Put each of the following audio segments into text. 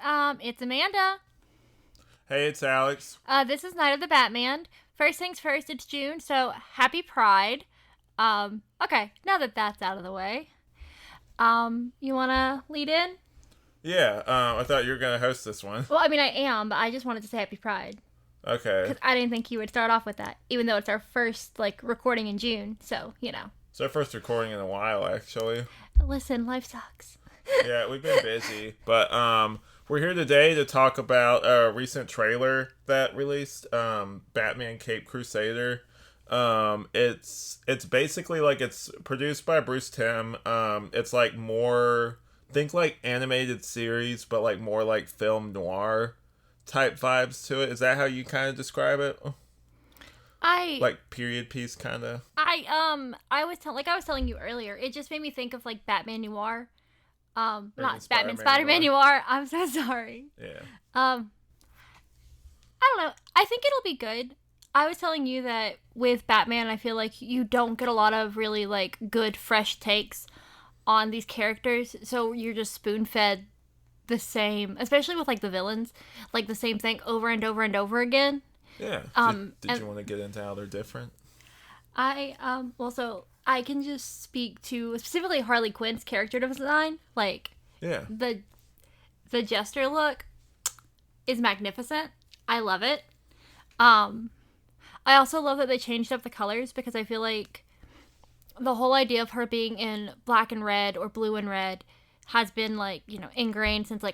It's Amanda. Hey, it's Alex. This is Night of the Batman. First things first, it's June, so happy Pride. Okay, now that that's out of the way, you wanna lead in? Yeah, I thought you were going to host this one. Well, I mean, I am, but I just wanted to say happy Pride. Okay. Because I didn't think you would start off with that, even though it's our first, recording in June, so, you know. It's our first recording in a while, actually. Listen, life sucks. Yeah, we've been busy. But, we're here today to talk about a recent trailer that released, Batman Cape Crusader. It's basically it's produced by Bruce Timm. It's more, think animated series, but more film noir type vibes to it. Is that how you kind of describe it? Period piece kind of. I was telling you earlier, it just made me think of Batman Noir. Not Batman, Spider-Man Noir. I'm so sorry. Yeah. I don't know. I think it'll be good. I was telling you that with Batman, I feel like you don't get a lot of really good fresh takes on these characters, so you're just spoon-fed the same, especially with the villains, the same thing over and over and over again. Yeah. Did you want to get into how they're different? I can just speak to specifically Harley Quinn's character design. Yeah. The Jester look is magnificent. I love it. I also love that they changed up the colors, because I feel like the whole idea of her being in black and red or blue and red has been ingrained since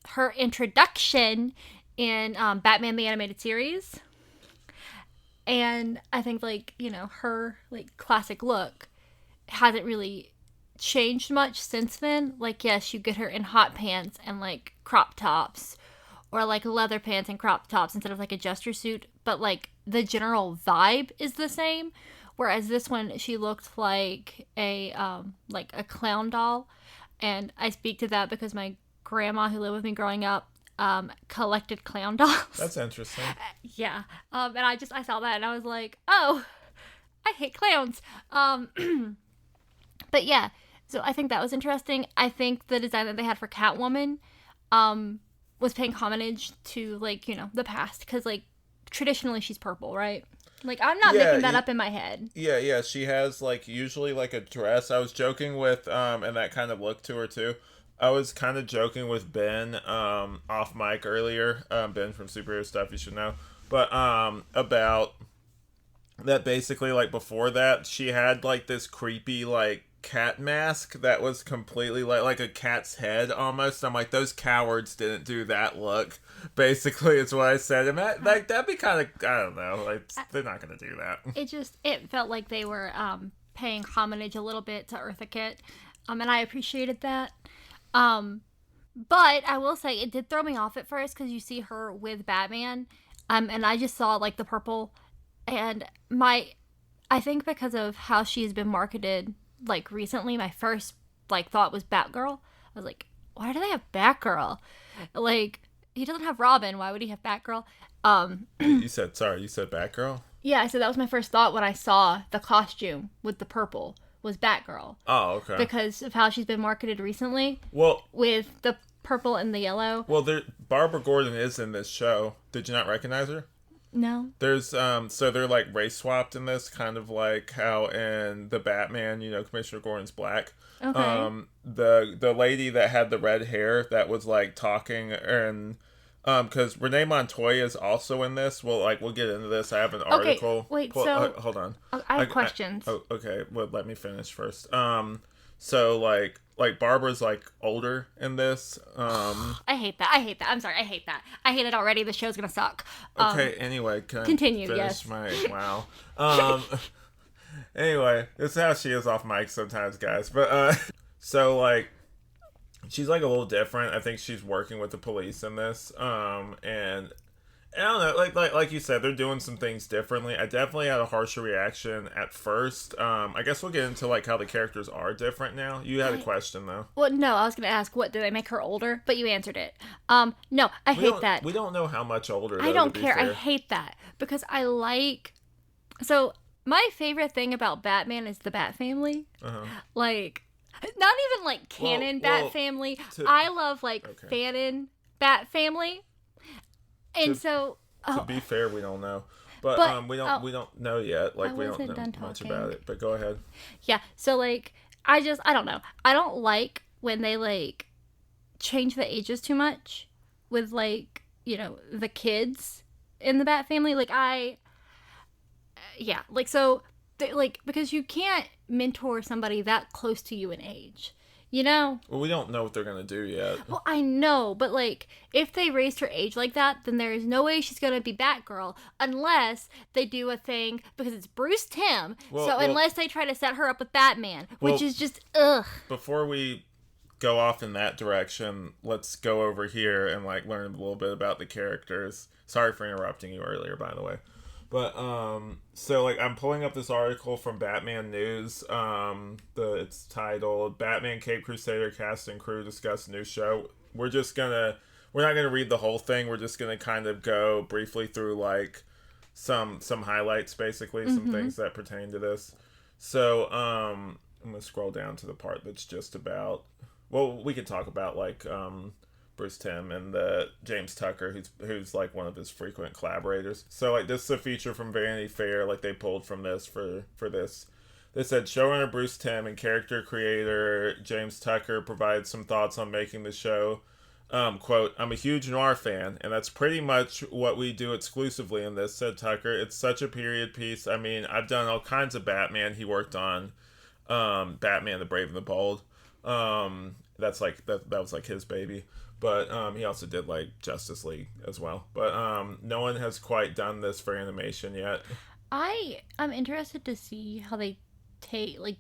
her introduction in Batman the Animated Series. And I think her classic look hasn't really changed much since then. Yes, you get her in hot pants and crop tops, or leather pants and crop tops instead of a Jester suit, but the general vibe is the same. Whereas this one, she looked like a clown doll, and I speak to that because my grandma who lived with me growing up collected clown dolls. That's interesting. Yeah. And I saw that and I was like, oh, I hate clowns. But yeah, so I think that was interesting. I think the design that they had for Catwoman was paying homage to the past, because traditionally she's purple, right? I'm not making that up in my head. Yeah, she has usually a dress. I was joking with and that kind of look to her too. I was kind of joking with Ben off mic earlier, Ben from Superhero Stuff, you should know, but about that basically before that she had this creepy cat mask that was completely like a cat's head almost. I'm those cowards didn't do that look. Basically, it's what I said. And that'd be kind of, I don't know, they're not gonna do that. It felt like they were paying homage a little bit to Eartha Kitt, and I appreciated that. But I will say it did throw me off at first, because you see her with Batman, and I just saw the purple, and I think because of how she's been marketed recently, my first thought was Batgirl. I was like, why do they have Batgirl? He doesn't have Robin, why would he have Batgirl? You said Batgirl? Yeah, I said that was my first thought when I saw the costume with the purple was Batgirl. Oh, okay. Because of how she's been marketed recently. Well, with the purple and the yellow. Well, Barbara Gordon is in this show. Did you not recognize her? No. There's so they're race swapped in this, kind of like how in the Batman, Commissioner Gordon's black. Okay. The lady that had the red hair that was talking, and because Renee Montoya is also in this. Well, we'll get into this. I have an article. Okay, wait, so hold on. I have questions. Okay. Well, let me finish first. So Barbara's older in this. I hate that. I'm sorry. I hate that. I hate it already. The show's gonna suck. Okay. Anyway, can I continue? Finish Yes. Wow. Anyway, this is how she is off mic sometimes, guys. But so she's a little different. I think she's working with the police in this. And I don't know, like you said, they're doing some things differently. I definitely had a harsher reaction at first. I guess we'll get into how the characters are different now. You had a question though. Well, no, I was gonna ask, what, do they make her older? But you answered it. No, I hate that. We don't know how much older. I don't care. I hate that, because so my favorite thing about Batman is the Bat family. Uh-huh. Not even canon Bat family. I love Fannin, Bat family. And so To be fair, we don't know. But we don't know yet. Like, we don't know much about it. But go ahead. Yeah. So like I don't know. I don't like when they like change the ages too much with like, the kids in the Bat family. Like like so like because you can't mentor somebody that close to you in age. Well, we don't know what they're going to do yet. Well, I know, but, like, if they raised her age like that, then there is no way she's going to be Batgirl unless they do a thing, because it's Bruce Timm, unless they try to set her up with Batman, which is just, ugh. Before we go off in that direction, let's go over here and, like, learn a little bit about the characters. Sorry for interrupting you earlier, by the way. But, so, like, I'm pulling up this article from Batman News. It's titled, Batman Cape Crusader cast and crew discuss new show. We're not gonna read the whole thing. We're just gonna kind of go briefly through, like, some highlights, basically, some things that pertain to this. So, I'm gonna scroll down to the part that's just about, well, we could talk about, like, Bruce Timm and the James Tucker, who's like one of his frequent collaborators. So like this is a feature from Vanity Fair, like they pulled from this for this. They said showrunner Bruce Timm and character creator James Tucker provided some thoughts on making the show. Quote, I'm a huge noir fan, and that's pretty much what we do exclusively in this, said Tucker. It's such a period piece. I mean, I've done all kinds of Batman. He worked on Batman the Brave and the Bold. That's like that was like his baby. But he also did, like, Justice League as well. But no one has quite done this for animation yet. I'm interested to see how they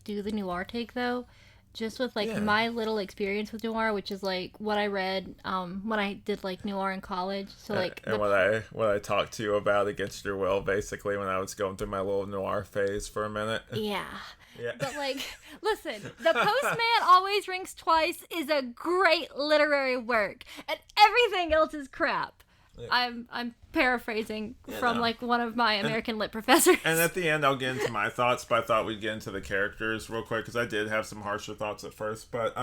do the noir take, though. Just with, like, my little experience with noir, which is, like, what I read when I did, like, noir in college. So, like... And what I talked to you about against your will, basically, when I was going through my little noir phase for a minute. Yeah. Yeah. But, like, listen, The Postman Always Rings Twice is a great literary work, and everything else is crap. Yeah. I'm paraphrasing from, like, one of my American Lit professors. And at the end, I'll get into my thoughts, but I thought we'd get into the characters real quick, because I did have some harsher thoughts at first. But,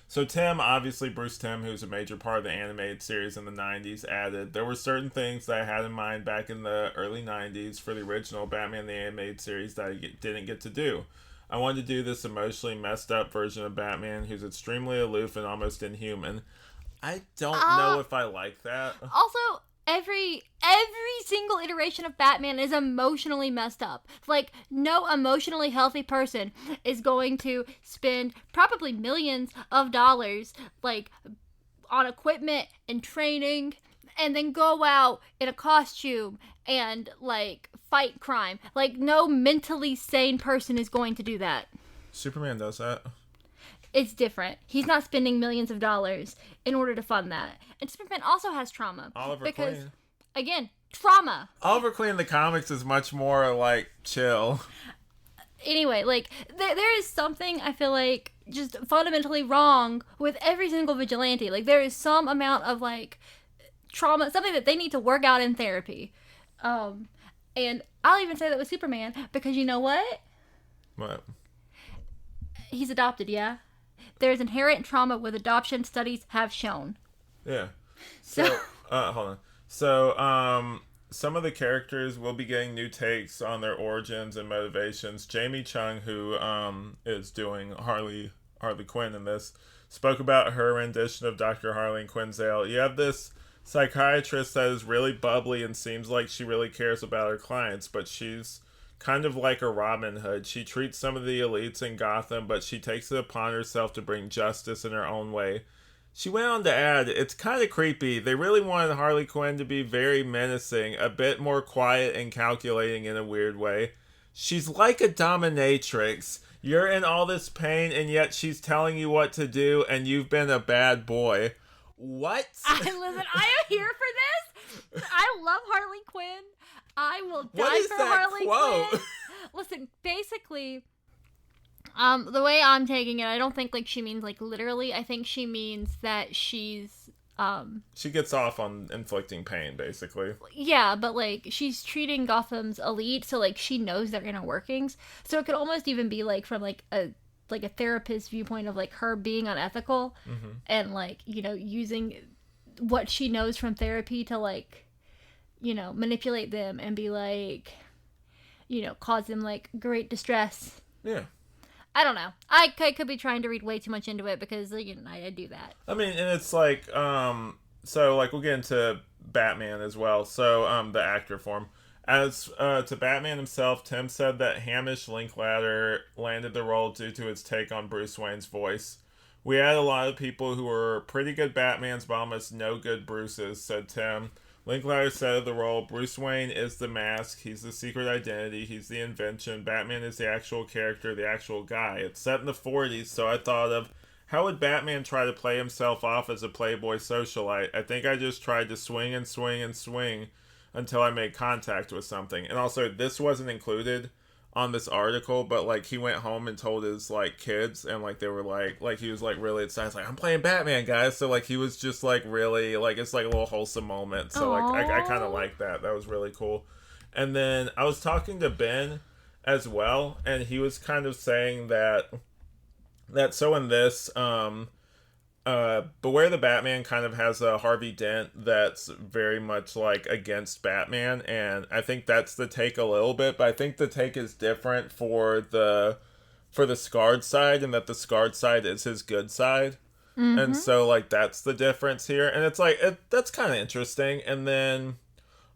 so Tim, obviously Bruce Timm, who's a major part of the animated series in the 90s, added, there were certain things that I had in mind back in the early 90s for the original Batman the Animated Series that I didn't get to do. I wanted to do this emotionally messed up version of Batman who's extremely aloof and almost inhuman. I don't know if I like that. Also, every single iteration of Batman is emotionally messed up. Like, no emotionally healthy person is going to spend probably millions of dollars, like, on equipment and training, and then go out in a costume and, like, fight crime. Like, no mentally sane person is going to do that. Superman does that. It's different. He's not spending millions of dollars in order to fund that. And Superman also has trauma. Oliver Queen. Again, trauma. Oliver Queen in the comics is much more, like, chill. Anyway, like, there is something, I feel like, just fundamentally wrong with every single vigilante. Like, there is some amount of, like, trauma, something that they need to work out in therapy. And I'll even say that with Superman, because you know what? What? He's adopted, yeah? There's inherent trauma with adoption, studies have shown. Yeah. So, hold on. So, some of the characters will be getting new takes on their origins and motivations. Jamie Chung, who is doing Harley Quinn in this, spoke about her rendition of Dr. Harleen Quinzel. You have this psychiatrist that is really bubbly and seems like she really cares about her clients, but she's kind of like a Robin Hood. She treats some of the elites in Gotham, but she takes it upon herself to bring justice in her own way. She went on to add, it's kind of creepy. They really wanted Harley Quinn to be very menacing, a bit more quiet and calculating in a weird way. She's like a dominatrix. You're in all this pain, and yet she's telling you what to do, and you've been a bad boy. What? I am here for this. I love Harley Quinn. I will die for Harley Quinn. Listen, basically, the way I'm taking it, I don't think, like, she means, like, literally. I think she means that she's, she gets off on inflicting pain, basically. Yeah, but, like, she's treating Gotham's elite, so, like, she knows their inner workings. So it could almost even be, like, from, like, a therapist viewpoint of, like, her being unethical and, like, you know, using what she knows from therapy to like, manipulate them and be like, cause them like great distress. Yeah. I don't know. I could be trying to read way too much into it because I do that. I mean, and it's like, so like we'll get into Batman as well. So, the actor form. As to Batman himself, Tim said that Hamish Linklater landed the role due to his take on Bruce Wayne's voice. We had a lot of people who were pretty good Batmans, but almost no good Bruces, said Tim. Linklater said of the role, Bruce Wayne is the mask, he's the secret identity, he's the invention, Batman is the actual character, the actual guy. It's set in the 40s, so I thought of, how would Batman try to play himself off as a playboy socialite? I think I just tried to swing and swing and swing until I made contact with something. And also, this wasn't included on this article, but like he went home and told his like kids, and like they were like he was like really excited, like I'm playing Batman, guys. So like he was just like really like it's like a little wholesome moment. So like I kind of like that. That was really cool. And then I was talking to Ben as well, and he was kind of saying that so in this Beware the Batman kind of has a Harvey Dent that's very much like against Batman, and I think that's the take a little bit, but I think the take is different for the scarred side, and that the scarred side is his good side. Mm-hmm. And so like that's the difference here, and it's like that's kind of interesting. And then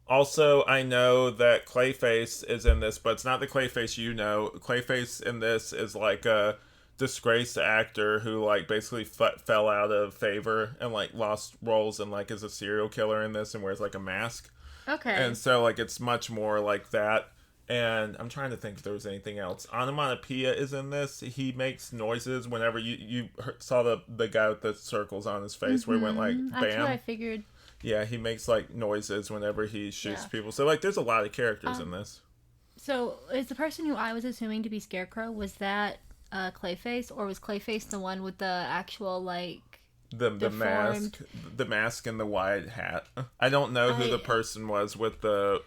also I know that Clayface is in this, but it's not the Clayface Clayface in this is like a disgraced actor who like basically fell out of favor and like lost roles and like is a serial killer in this and wears like a mask. Okay. And so like it's much more like that. And I'm trying to think if there was anything else. Onomatopoeia is in this. He makes noises whenever you saw the guy with the circles on his face where he went like bam. That's what I figured. Yeah, he makes like noises whenever he shoots people. So like there's a lot of characters in this. So is the person who I was assuming to be Scarecrow, was that Clayface, or was Clayface the one with the actual like the mask and the wide hat? I don't know who the person was with the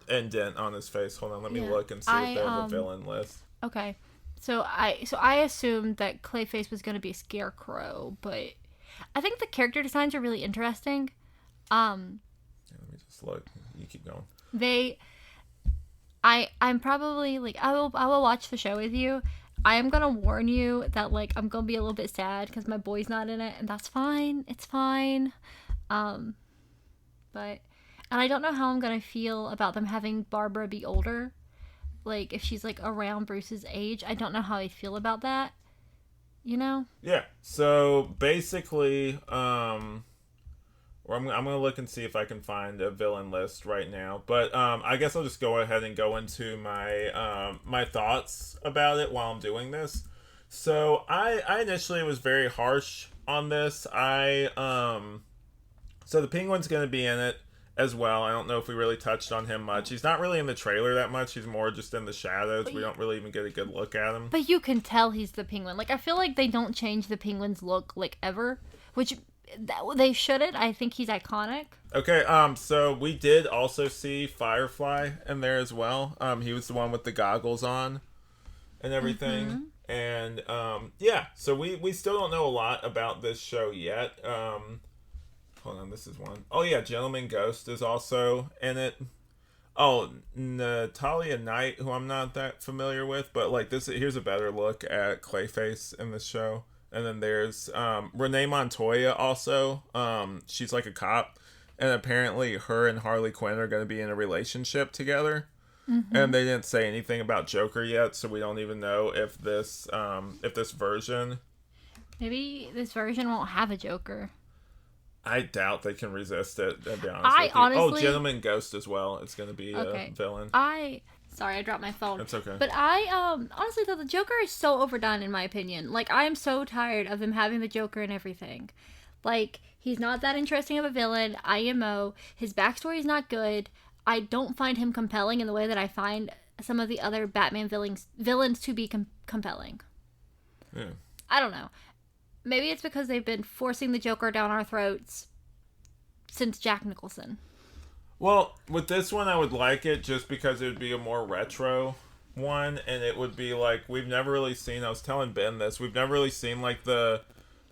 indent on his face. Hold on, let me look and see if they have a villain list. Okay, so I assumed that Clayface was going to be Scarecrow, but I think the character designs are really interesting. Let me just look. You keep going. I'm probably like I will watch the show with you. I am gonna warn you that like I'm gonna be a little bit sad because my boy's not in it, and that's fine. It's fine. And I don't know how I'm gonna feel about them having Barbara be older. Like if she's like around Bruce's age, I don't know how I feel about that. Yeah. So basically, I'm going to look and see if I can find a villain list right now. But I guess I'll just go ahead and go into my my thoughts about it while I'm doing this. So I initially was very harsh on this. So the Penguin's going to be in it as well. I don't know if we really touched on him much. He's not really in the trailer that much. He's more just in the shadows. We don't really even get a good look at him. But you can tell he's the Penguin. Like I feel like they don't change the Penguin's look like ever, which they shouldn't. I think he's iconic. Okay, so we did also see Firefly in there as well. He was the one with the goggles on and everything. Mm-hmm. And yeah, so we still don't know a lot about this show yet. Hold on, this is one. Oh yeah, Gentleman Ghost is also in it. Oh, Natalia Knight, who I'm not that familiar with, but like here's a better look at Clayface in this show. And then there's Renee Montoya also. She's like a cop. And apparently her and Harley Quinn are going to be in a relationship together. Mm-hmm. And they didn't say anything about Joker yet, so we don't even know if this version... Maybe this version won't have a Joker. I doubt they can resist it, to be honest with you. Honestly... Oh, Gentleman Ghost as well. It's going to be a villain. Sorry, I dropped my phone. That's okay. But I honestly thought the Joker is so overdone in my opinion. Like I am so tired of them having the Joker and everything. Like he's not that interesting of a villain. IMO. His backstory is not good. I don't find him compelling in the way that I find some of the other Batman villains to be compelling. Yeah. I don't know. Maybe it's because they've been forcing the Joker down our throats since Jack Nicholson. Well, with this one, I would like it just because it would be a more retro one, and it would be like, we've never really seen, I was telling Ben this, we've never really seen like the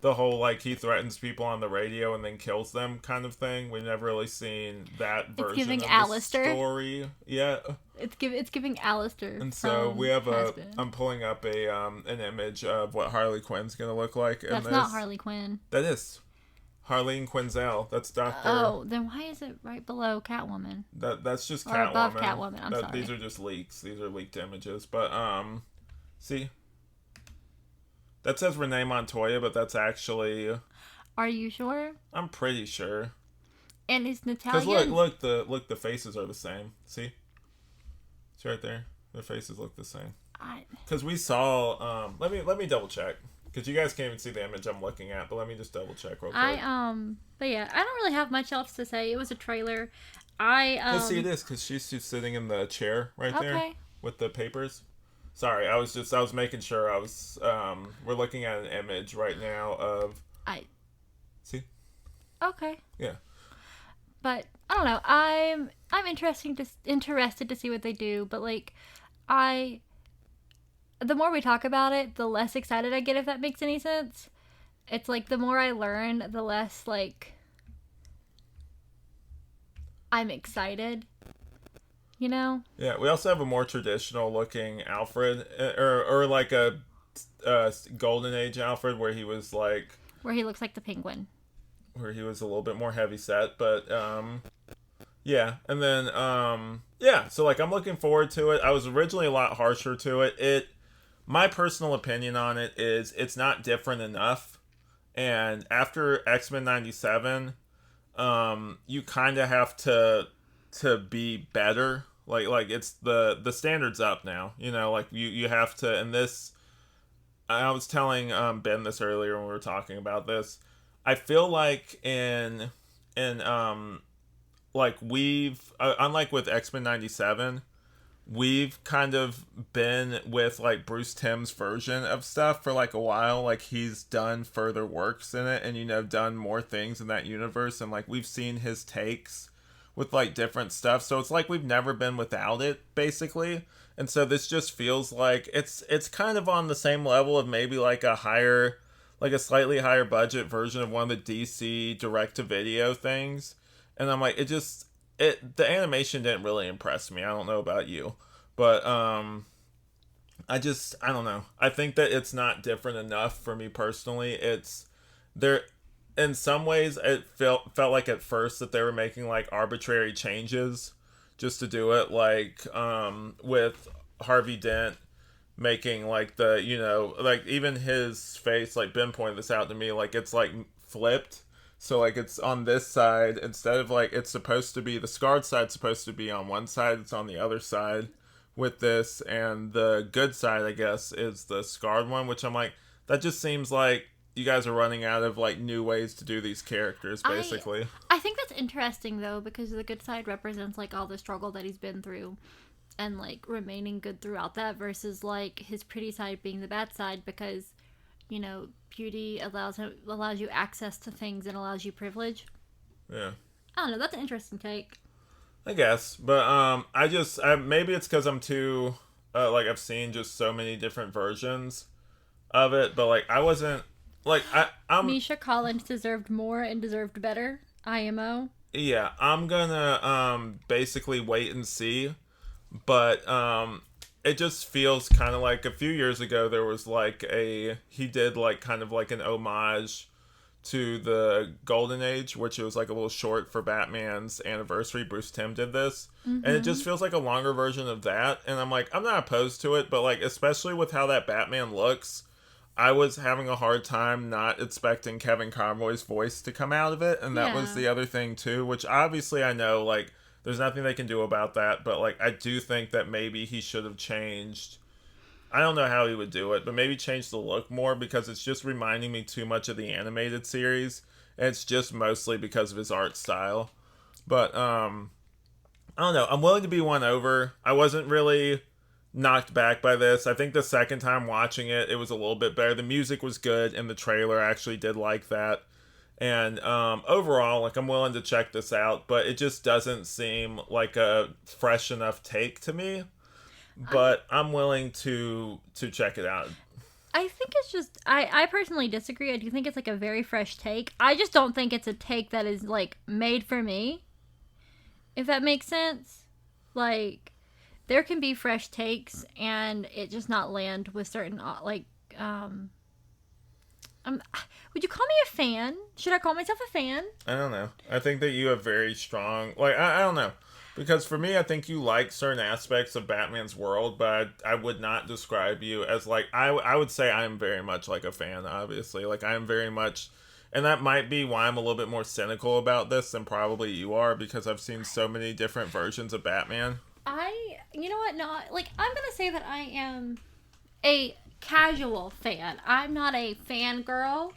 the whole like he threatens people on the radio and then kills them kind of thing. We've never really seen that It's version giving of the Alistair. story yet. It's giving Alistair And so we from have a. Has-Been. I'm pulling up a an image of what Harley Quinn's gonna look like in That's this. not Harley Quinn. That is Harleen Quinzel. That's Doctor. Oh, then why is it right below Catwoman? That's just Or Catwoman. above Catwoman, I'm sorry. These are just leaks. These are leaked images. But see, that says Renee Montoya, but that's actually. Are you sure? I'm pretty sure. And is Because Natalia? look, the faces are the same. See, it's right there. Their faces look the same. Because we saw. Let me double check. Because you guys can't even see the image I'm looking at, but let me just double check real quick. But yeah, I don't really have much else to say. It was a trailer. Let's see this, because she's sitting in the chair right there with the papers. Sorry, I was making sure we're looking at an image right now of. See. Okay. Yeah. But I don't know. I'm interested to see what they do. But like, the more we talk about it, the less excited I get. If that makes any sense. It's like the more I learn, the less like I'm excited. You know. Yeah. We also have a more traditional looking Alfred, or like a Golden Age Alfred, where he was like. Where he looks like the Penguin. Where he was a little bit more heavy set, but yeah. And then yeah, so like I'm looking forward to it. I was originally a lot harsher to it. My personal opinion on it is it's not different enough. And after X-Men 97, you kind of have to be better. Like it's the standard's up now. You know, like you have to. And this, I was telling Ben this earlier when we were talking about this. I feel like in like we've unlike with X-Men 97, we've kind of been with like Bruce Timm's version of stuff for like a while. Like he's done further works in it and done more things in that universe, and like we've seen his takes with like different stuff. So it's like we've never been without it basically. And so this just feels like it's kind of on the same level of maybe like a slightly higher budget version of one of the DC direct-to-video things. And I'm like, the animation didn't really impress me. I don't know about you. But, I don't know. I think that it's not different enough for me personally. In some ways, it felt like at first that they were making, like, arbitrary changes just to do it. Like, with Harvey Dent making like like even his face, like Ben pointed this out to me, like it's like flipped, so like it's on this side instead of like it's supposed to be the scarred side supposed to be on one side, it's on the other side with this, and the good side I guess is the scarred one, which I'm like, that just seems like you guys are running out of like new ways to do these characters basically. I think that's interesting though, because the good side represents like all the struggle that he's been through and like remaining good throughout that, versus like his pretty side being the bad side, because beauty allows you access to things and allows you privilege. Yeah, I don't know, that's an interesting take, I guess. But maybe it's because I'm too like I've seen just so many different versions of it, but like I wasn't like Misha Collins deserved more and deserved better. IMO. Yeah, I'm gonna basically wait and see. But it just feels kind of like a few years ago there was like he did like kind of like an homage to the Golden Age, which it was like a little short for Batman's anniversary. Bruce Timm did this, and it just feels like a longer version of that. And I'm like, I'm not opposed to it, but like especially with how that Batman looks, I was having a hard time not expecting Kevin Conroy's voice to come out of it, and that was the other thing too, which obviously I know like there's nothing they can do about that, but like I do think that maybe he should have changed. I don't know how he would do it, but maybe change the look more, because it's just reminding me too much of the animated series, and it's just mostly because of his art style. But I don't know. I'm willing to be won over. I wasn't really knocked back by this. I think the second time watching it, it was a little bit better. The music was good, and the trailer I actually did like that. And overall, like I'm willing to check this out, but it just doesn't seem like a fresh enough take to me. But I'm willing to check it out. I think it's just I personally disagree. I do think it's like a very fresh take. I just don't think it's a take that is like made for me. If that makes sense. Like there can be fresh takes and it just not land with certain um would you call me a fan? Should I call myself a fan? I don't know. I think that you have very strong, like, I don't know. Because for me, I think you like certain aspects of Batman's world, but I would not describe you as, like, I would say I am very much like a fan, obviously. Like, I am very much, and that might be why I'm a little bit more cynical about this than probably you are, because I've seen so many different versions of Batman. You know what? No, like, I'm gonna say that I am a casual fan. I'm not a fangirl.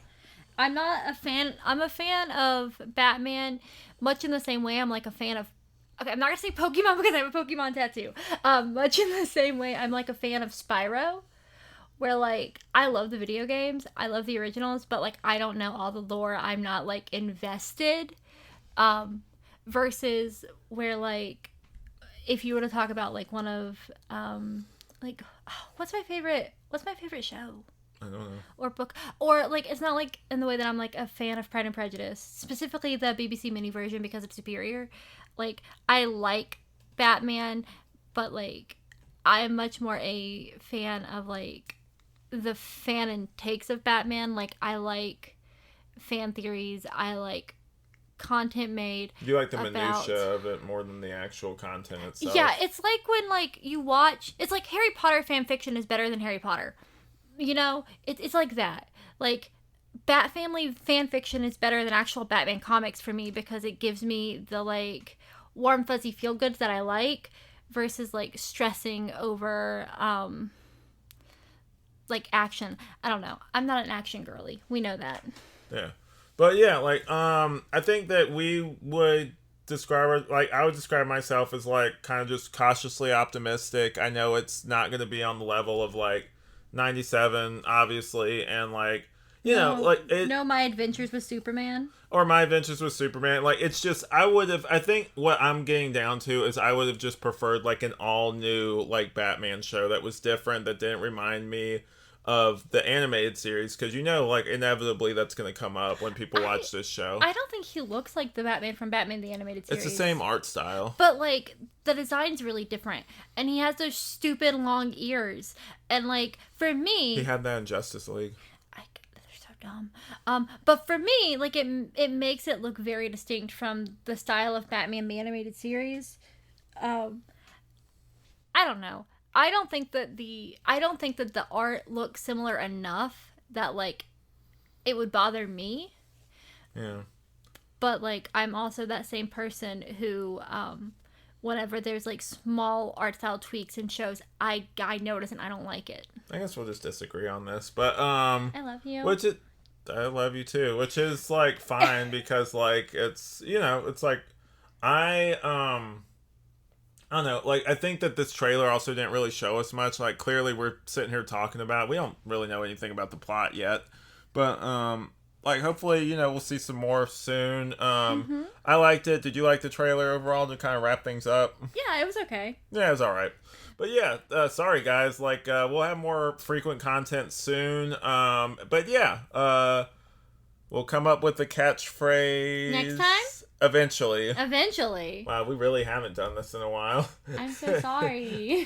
I'm not a fan. I'm a fan of Batman, much in the same way I'm like a fan of. Okay, I'm not gonna say Pokemon because I have a Pokemon tattoo. Much in the same way I'm like a fan of Spyro, where like I love the video games, I love the originals, but like I don't know all the lore. I'm not like invested. Versus where like if you were to talk about like one of like what's my favorite show? I don't know. Or book, or like it's not like in the way that I'm like a fan of Pride and Prejudice, specifically the BBC mini version because it's superior. Like I like Batman, but like I'm much more a fan of like the fan and takes of Batman. Like I like fan theories. I like content made. You like the about... minutia of it more than the actual content itself. Yeah, it's like when like you watch. It's like Harry Potter fan fiction is better than Harry Potter. You know, it's like that. Like, Bat Family fan fiction is better than actual Batman comics for me because it gives me the, like, warm, fuzzy feel-goods that I like versus, like, stressing over, like, action. I don't know. I'm not an action girly. We know that. Yeah. But, yeah, like, I think that we would describe, like, I would describe myself as, like, kind of just cautiously optimistic. I know it's not going to be on the level of, like, 97 obviously, and like you know like My Adventures with Superman or My Adventures with Superman, like it's just I think what I'm getting down to is I would have just preferred like an all new like Batman show that was different, that didn't remind me of the animated series, because you know like inevitably that's going to come up when people watch this show. I don't think he looks like the Batman from Batman the Animated Series. It's the same art style, but like the design's really different, and he has those stupid long ears, and like for me he had that in Justice League. They're so dumb. But for me, like it makes it look very distinct from the style of Batman the Animated Series. I don't know. I don't think that the art looks similar enough that like it would bother me. Yeah. But like I'm also that same person who whenever there's like small art style tweaks in shows, I notice and I don't like it. I guess we'll just disagree on this. But I love you. I love you too, which is like fine because like it's, you know, it's like I don't know, like I think that this trailer also didn't really show us much. Like clearly we're sitting here talking about, we don't really know anything about the plot yet, but like hopefully, you know, we'll see some more soon. I liked it. Did you like the trailer overall to kind of wrap things up? Yeah, it was okay. Yeah, it was all right. But yeah, sorry guys, like we'll have more frequent content soon. But yeah, we'll come up with the catchphrase next time. Eventually. Eventually. Wow, we really haven't done this in a while. I'm so sorry.